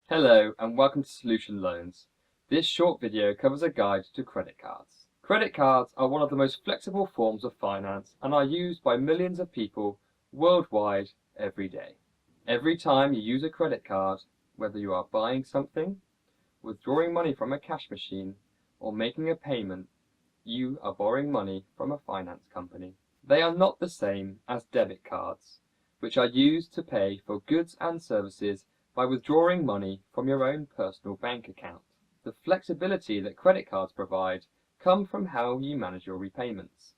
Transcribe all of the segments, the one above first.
Hello and welcome to Solution Loans. This short video covers a guide to credit cards. Credit cards are one of the most flexible forms of finance and are used by millions of people worldwide every day. Every time you use a credit card, whether you are buying something, withdrawing money from a cash machine, or making a payment, you are borrowing money from a finance company. They are not the same as debit cards, which are used to pay for goods and services by withdrawing money from your own personal bank account. The flexibility that credit cards provide comes from how you manage your repayments.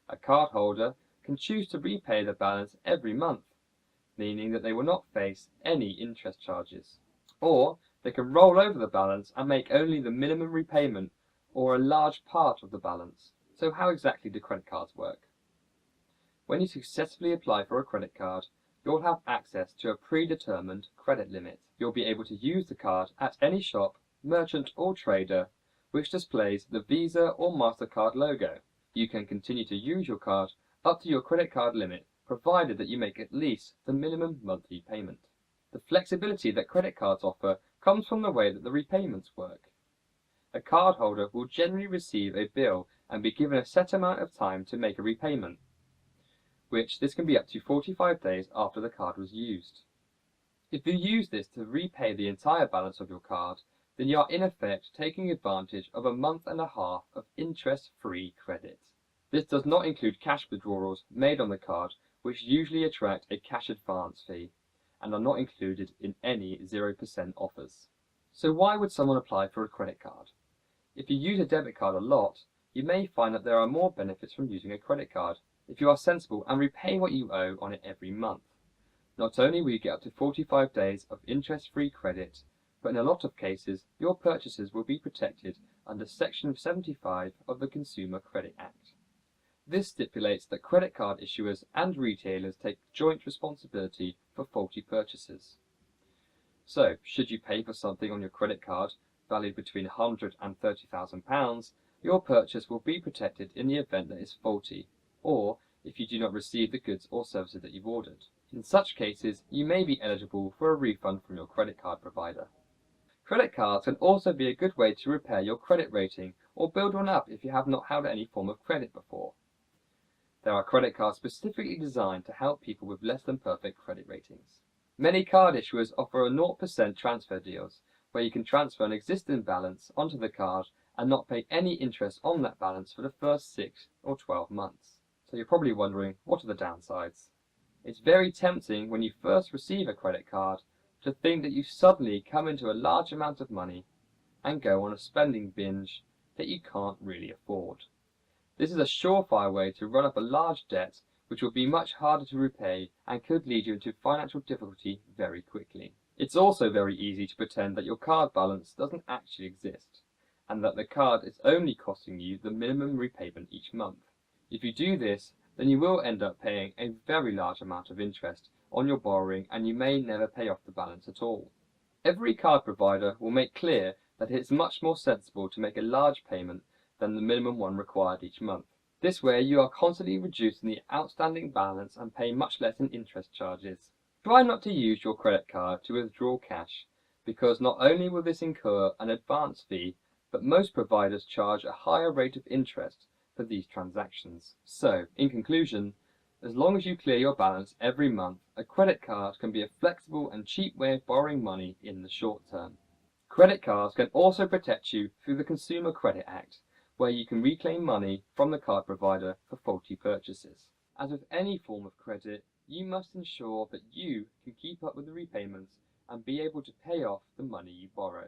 A cardholder can choose to repay the balance every month, meaning that they will not face any interest charges. Or they can roll over the balance and make only the minimum repayment or a large part of the balance. So how exactly do credit cards work? When you successfully apply for a credit card, you'll have access to a predetermined credit limit. You'll be able to use the card at any shop, merchant or trader which displays the Visa or MasterCard logo. You can continue to use your card up to your credit card limit, provided that you make at least the minimum monthly payment. The flexibility that credit cards offer comes from the way that the repayments work. A cardholder will generally receive a bill and be given a set amount of time to make a repayment, which this can be up to 45 days after the card was used. If you use this to repay the entire balance of your card, then you are in effect taking advantage of a month and a half of interest-free credit. This does not include cash withdrawals made on the card, which usually attract a cash advance fee and are not included in any 0% offers. So why would someone apply for a credit card? If you use a debit card a lot, you may find that there are more benefits from using a credit card if you are sensible and repay what you owe on it every month. Not only will you get up to 45 days of interest-free credit, but in a lot of cases, your purchases will be protected under Section 75 of the Consumer Credit Act. This stipulates that credit card issuers and retailers take joint responsibility for faulty purchases. So, should you pay for something on your credit card valued between £100 and £30,000, your purchase will be protected in the event that it's faulty, or if you do not receive the goods or services that you've ordered. In such cases, you may be eligible for a refund from your credit card provider. Credit cards can also be a good way to repair your credit rating or build one up if you have not held any form of credit before. There are credit cards specifically designed to help people with less than perfect credit ratings. Many card issuers offer a 0% transfer deals, where you can transfer an existing balance onto the card and not pay any interest on that balance for the first 6 or 12 months. So you're probably wondering, what are the downsides? It's very tempting when you first receive a credit card to think that you suddenly come into a large amount of money and go on a spending binge that you can't really afford. This is a surefire way to run up a large debt which will be much harder to repay and could lead you into financial difficulty very quickly. It's also very easy to pretend that your card balance doesn't actually exist and that the card is only costing you the minimum repayment each month. If you do this, then you will end up paying a very large amount of interest on your borrowing and you may never pay off the balance at all. Every card provider will make clear that it's much more sensible to make a large payment than the minimum one required each month. This way you are constantly reducing the outstanding balance and pay much less in interest charges. Try not to use your credit card to withdraw cash, because not only will this incur an advance fee, but most providers charge a higher rate of interest for these transactions. So, in conclusion, as long as you clear your balance every month, a credit card can be a flexible and cheap way of borrowing money in the short term. Credit cards can also protect you through the Consumer Credit Act, where you can reclaim money from the card provider for faulty purchases. As with any form of credit, you must ensure that you can keep up with the repayments and be able to pay off the money you borrow.